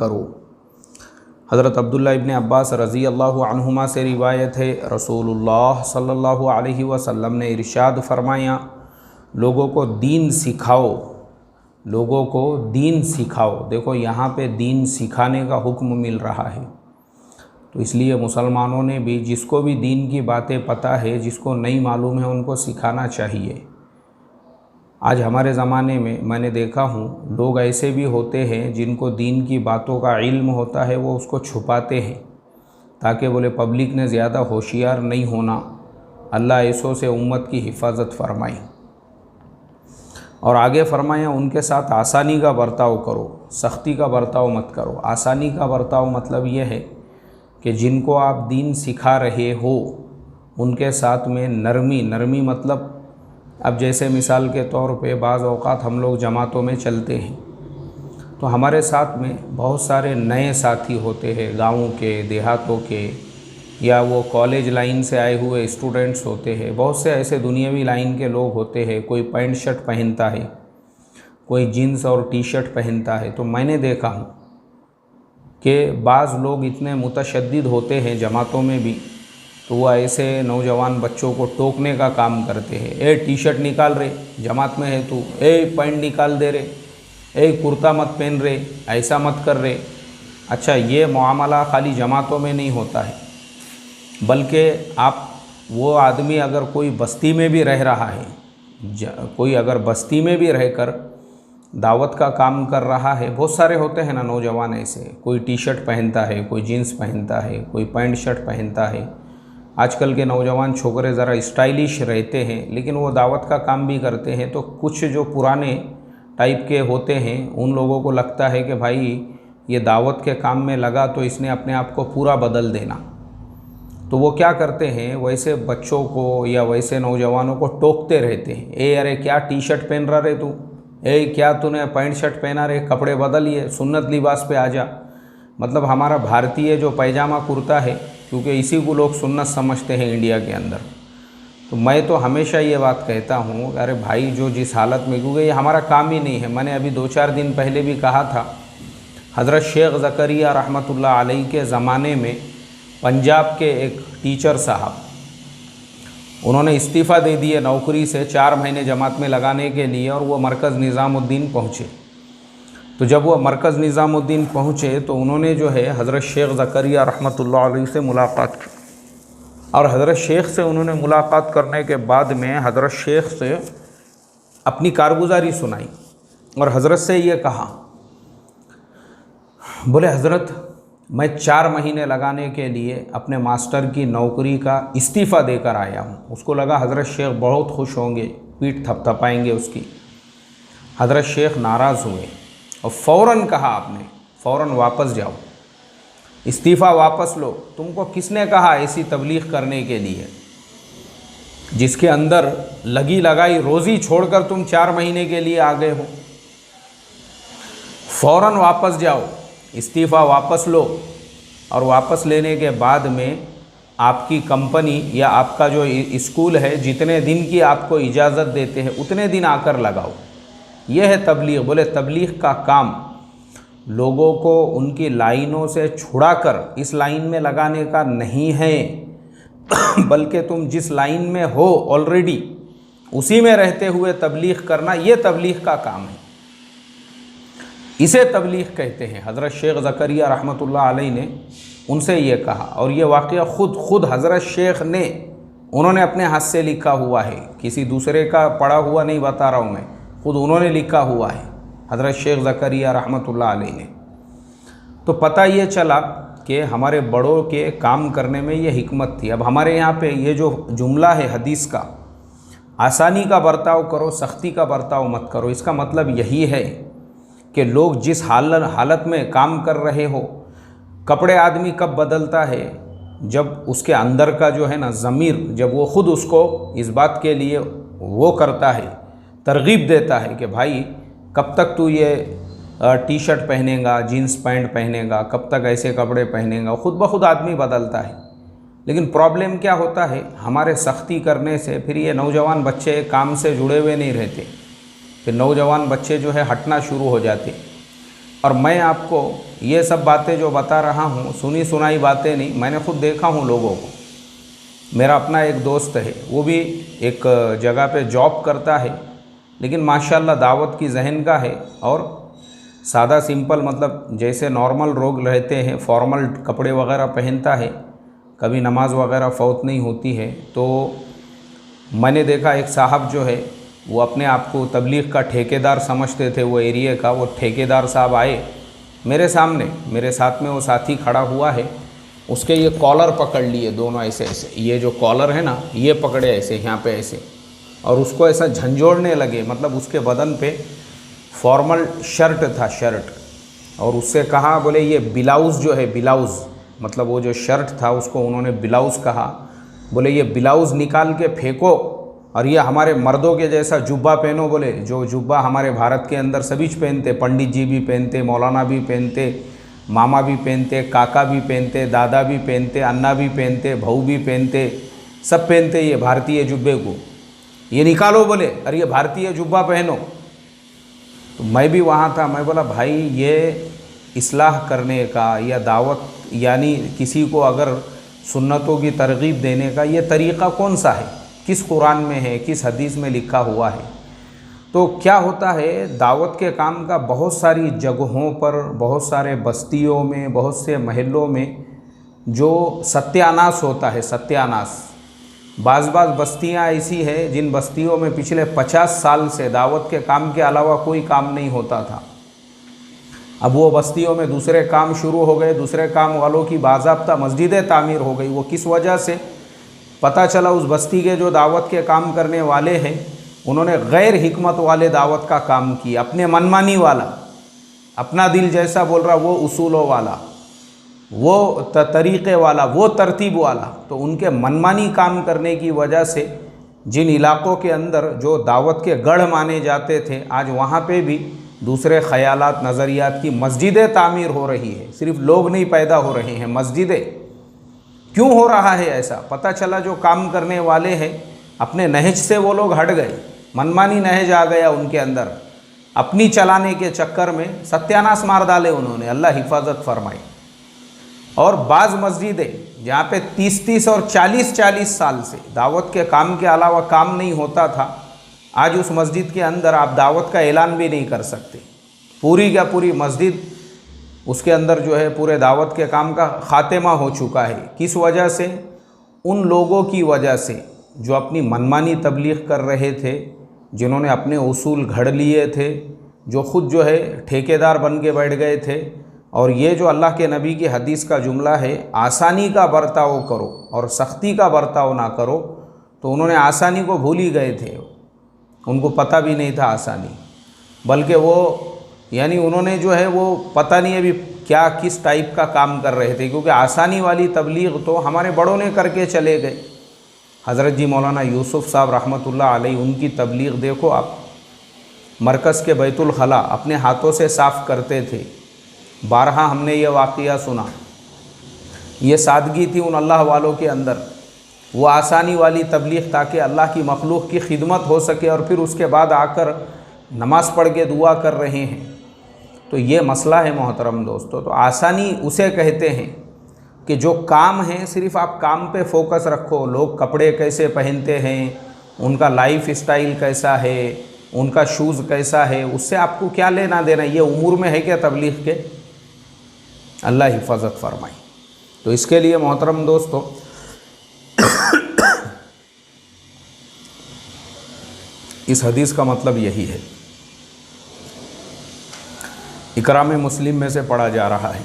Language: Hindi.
करो। हज़रत अब्दुल्ला इब्न अब्बास रज़ी अल्लाहु अन्हुमा से रिवायत है, रसूलुल्लाह सल्लल्लाहु अलैहि वसल्लम ने इरशाद फरमाया, लोगों को दीन सिखाओ, लोगों को दीन सिखाओ। देखो यहाँ पे दीन सिखाने का हुक्म मिल रहा है, तो इसलिए मुसलमानों ने भी जिसको भी दीन की बातें पता है, जिसको नहीं मालूम है, उनको सिखाना चाहिए। आज हमारे ज़माने में मैंने देखा हूँ, लोग ऐसे भी होते हैं जिनको दीन की बातों का इल्म होता है, वो उसको छुपाते हैं ताकि बोले पब्लिक ने ज़्यादा होशियार नहीं होना। अल्लाह ऐसों से उम्मत की हिफाजत फरमाई। और आगे फरमाया, उनके साथ आसानी का बर्ताव करो, सख्ती का बर्ताव मत करो। आसानी का बर्ताव मतलब ये है कि जिनको आप दीन सिखा रहे हो उनके साथ में नरमी मतलब, अब जैसे मिसाल के तौर पे बाज़ औक़ात हम लोग जमातों में चलते हैं तो हमारे साथ में बहुत सारे नए साथी होते हैं, गाँवों के, देहातों के, या वो कॉलेज लाइन से आए हुए स्टूडेंट्स होते हैं। बहुत से ऐसे दुनियावी लाइन के लोग होते हैं, कोई पैंट शर्ट पहनता है, कोई जीन्स और टी शर्ट पहनता है। तो मैंने देखा हूँ कि बाज़ लोग इतने मुतशद्दिद होते हैं जमातों में भी, तो वो ऐसे नौजवान बच्चों को टोकने का काम करते हैं। ए टी शर्ट निकाल रहे, जमात में है तू, ए पैंट निकाल दे रहे, ए कुर्ता मत पहन रहे, ऐसा मत कर रहे। अच्छा, ये मामला खाली जमातों में नहीं होता है, बल्कि आप वो आदमी अगर कोई बस्ती में भी रह रहा है, कोई अगर बस्ती में भी रहकर दावत का काम कर रहा है, बहुत सारे होते हैं ना नौजवान ऐसे, कोई टी शर्ट पहनता है, कोई जीन्स पहनता है, कोई पैंट शर्ट पहनता है। आजकल के नौजवान छोकरे ज़रा स्टाइलिश रहते हैं, लेकिन वो दावत का काम भी करते हैं। तो कुछ जो पुराने टाइप के होते हैं, उन लोगों को लगता है कि भाई ये दावत के काम में लगा तो इसने अपने आप को पूरा बदल देना। तो वो क्या करते हैं, वैसे बच्चों को या वैसे नौजवानों को टोकते रहते हैं। ए अरे क्या टी शर्ट पहन रहा रे तू, ए क्या तूने पैंट शर्ट पहना रे, कपड़े बदलिए, सुन्नत लिबास पे आ जा। मतलब हमारा भारतीय जो पैजामा कुर्ता है, क्योंकि इसी को लोग सुन्नत समझते हैं इंडिया के अंदर। तो मैं तो हमेशा ये बात कहता हूँ, अरे भाई जो जिस हालत में, क्योंकि ये हमारा काम ही नहीं है। मैंने अभी 2-4 दिन पहले भी कहा था, हज़रत शेख ज़करिया रहमतुल्लाह अलैह के ज़माने में पंजाब के एक टीचर साहब, उन्होंने इस्तीफ़ा दे दिए नौकरी से 4 महीने जमात में लगाने के लिए, और वो मरकज़ निज़ामुद्दीन पहुँचे। तो जब वो मरकज़ निज़ामुद्दीन पहुँचे तो उन्होंने जो है हज़रत शेख ज़करिया रहमतुल्लाह अलैह से मुलाकात की, और हज़रत शेख से उन्होंने मुलाकात करने के बाद में हज़रत शेख से अपनी कारगुजारी सुनाई, और हज़रत से ये कहा, बोले हज़रत मैं 4 महीने लगाने के लिए अपने मास्टर की नौकरी का इस्तीफ़ा देकर आया हूँ। उसको लगा हज़रत शेख बहुत खुश होंगे, पीठ थपथपाएंगे उसकी। हज़रत शेख नाराज़ हुए और फ़ौरन कहा, आपने फ़ौरन वापस जाओ, इस्तीफ़ा वापस लो। तुमको किसने कहा ऐसी तबलीग करने के लिए, जिसके अंदर लगी लगाई रोज़ी छोड़कर तुम 4 महीने के लिए आ गए हो? फ़ौरन वापस जाओ, इस्तीफ़ा वापस लो, और वापस लेने के बाद में आपकी कंपनी या आपका जो स्कूल है, जितने दिन की आपको इजाज़त देते हैं उतने दिन आकर लगाओ। यह है तबलीग। बोले तबलीग का काम लोगों को उनकी लाइनों से छुड़ाकर इस लाइन में लगाने का नहीं है, बल्कि तुम जिस लाइन में हो ऑलरेडी उसी में रहते हुए तबलीग करना, ये तबलीग का काम है। इसे तबलीग कहते हैं। हज़रत शेख ज़करिया रहमतुल्लाह अलैह ने उनसे ये कहा, और ये वाक़या खुद हज़रत शेख ने, उन्होंने अपने हाथ से लिखा हुआ है, किसी दूसरे का पढ़ा हुआ नहीं बता रहा हूँ मैं, खुद उन्होंने लिखा हुआ है हज़रत शेख ज़करिया रहमतुल्लाह अलैह ने। तो पता ये चला कि हमारे बड़ों के काम करने में ये हिकमत थी। अब हमारे यहाँ पे ये जो जुमला है हदीस का, आसानी का बर्ताव करो, सख्ती का बर्ताव मत करो, इसका मतलब यही है कि लोग जिस हालत में काम कर रहे हो, कपड़े आदमी कब बदलता है, जब उसके अंदर का जो है ना ज़मीर, जब वो ख़ुद उसको इस बात के लिए वो करता है, तरगीब देता है कि भाई कब तक तू ये टी शर्ट पहनेगा, जीन्स पैंट पहनेगा, कब तक ऐसे कपड़े पहनेगा, ख़ुद ब खुद आदमी बदलता है। लेकिन प्रॉब्लम क्या होता है, हमारे सख्ती करने से फिर ये नौजवान बच्चे काम से जुड़े हुए नहीं रहते, फिर नौजवान बच्चे जो है हटना शुरू हो जाते। और मैं आपको ये सब बातें जो बता रहा हूँ सुनी सुनाई बातें नहीं, मैंने खुद देखा हूँ लोगों को। मेरा अपना एक दोस्त है, वो भी एक जगह पे जॉब करता है, लेकिन माशाल्लाह दावत की जहन का है और सादा सिंपल, मतलब जैसे नॉर्मल लोग रहते हैं फॉर्मल कपड़े वगैरह पहनता है, कभी नमाज वगैरह फ़ौत नहीं होती है। तो मैंने देखा एक साहब जो है वो अपने आप को तबलीग का ठेकेदार समझते थे, वो एरिया का। वो ठेकेदार साहब आए मेरे सामने, मेरे साथ में वो साथी खड़ा हुआ है, उसके ये कॉलर पकड़ लिए दोनों ऐसे ऐसे, ये जो कॉलर है ना ये पकड़े ऐसे यहाँ पे ऐसे, और उसको ऐसा झंझोड़ने लगे। मतलब उसके बदन पे फॉर्मल शर्ट था, शर्ट, और उससे कहा, बोले ये ब्लाउज़ जो है, ब्लाउज़ मतलब वो जो शर्ट था उसको उन्होंने ब्लाउज़ कहा। बोले ये ब्लाउज़ निकाल के फेंको और ये हमारे मर्दों के जैसा जुब्बा पहनो। बोले जो जुब्बा हमारे भारत के अंदर सभी पहनते, पंडित जी भी पहनते, मौलाना भी पहनते, मामा भी पहनते, काका भी पहनते, दादा भी पहनते, अन्ना भी पहनते, भाऊ भी पहनते, सब पहनते ये भारतीय जुब्बे को, ये निकालो। बोले अरे ये भारतीय जुब्बा पहनो। तो मैं भी वहाँ था, मैं बोला भाई ये इस्लाह करने का या दावत, यानी किसी को अगर सुन्नतों की तरगीब देने का ये तरीक़ा कौन सा है, किस कुरान में है, किस हदीस में लिखा हुआ है। तो क्या होता है, दावत के काम का बहुत सारी जगहों पर, बहुत सारे बस्तियों में, बहुत से महलों में जो सत्यानाश होता है, सत्यानाश। बाज़ बस्तियां ऐसी है जिन बस्तियों में पिछले 50 साल से दावत के काम के अलावा कोई काम नहीं होता था। अब वो बस्तियों में दूसरे काम शुरू हो गए, दूसरे काम वालों की बाज़ाब्ता मस्जिदें तामीर हो गई। वो किस वजह से, पता चला उस बस्ती के जो दावत के काम करने वाले हैं उन्होंने गैर हिकमत वाले दावत का काम किया, अपने मनमानी वाला, अपना दिल जैसा बोल रहा वो उसूलों वाला, वो तरीक़े वाला, वो तरतीब वाला। तो उनके मनमानी काम करने की वजह से जिन इलाक़ों के अंदर जो दावत के गढ़ माने जाते थे, आज वहाँ पे भी दूसरे ख़यालात, नज़रियात की मस्जिदें तामीर हो रही है। सिर्फ लोग नहीं पैदा हो रहे हैं, मस्जिदें। क्यों हो रहा है ऐसा? पता चला जो काम करने वाले हैं अपने नहज से वो लोग हट गए, मनमानी नहज आ गया उनके अंदर, अपनी चलाने के चक्कर में सत्यानाश मार डाले उन्होंने, अल्लाह हिफाजत फरमाए। और बाज़ मस्जिदें जहाँ पे 30-30 और 40-40 साल से दावत के काम के अलावा काम नहीं होता था, आज उस मस्जिद के अंदर आप दावत का ऐलान भी नहीं कर सकते। पूरी का पूरी मस्जिद, उसके अंदर जो है पूरे दावत के काम का ख़ात्मा हो चुका है। किस वजह से? उन लोगों की वजह से जो अपनी मनमानी तबलीग कर रहे थे, जिन्होंने अपने उसूल घड़ लिए थे, जो ख़ुद जो है ठेकेदार बन के बैठ गए थे। और ये जो अल्लाह के नबी की हदीस का जुमला है, आसानी का बर्ताव करो और सख्ती का बर्ताव ना करो, तो उन्होंने आसानी को भूल ही गए थे, उनको पता भी नहीं था आसानी। बल्कि वो यानी उन्होंने जो है वो पता नहीं अभी क्या किस टाइप का काम कर रहे थे, क्योंकि आसानी वाली तबलीग तो हमारे बड़ों ने करके चले गए। हज़रत जी मौलाना यूसुफ़ साहब रहमतुल्लाह अलैह, उनकी तबलीग देखो आप, मरकज़ के बैतुल खला अपने हाथों से साफ़ करते थे। बारहा हमने ये वाक़या सुना। ये सादगी थी उन अल्लाह वालों के अंदर, वो आसानी वाली तबलीग, ताकि अल्लाह की मखलूक की खिदमत हो सके, और फिर उसके बाद आकर नमाज़ पढ़ के दुआ कर रहे हैं। तो ये मसला है मोहतरम दोस्तों। तो आसानी उसे कहते हैं कि जो काम है सिर्फ़ आप काम पे फोकस रखो। लोग कपड़े कैसे पहनते हैं, उनका लाइफ स्टाइल कैसा है, उनका शूज़ कैसा है, उससे आपको क्या लेना देना? ये उमूर में है क्या तबलीग के? अल्लाह हिफाजत फरमाए। तो इसके लिए मोहतरम दोस्तों इस हदीस का मतलब यही है। इकराम मुस्लिम में से पढ़ा जा रहा है।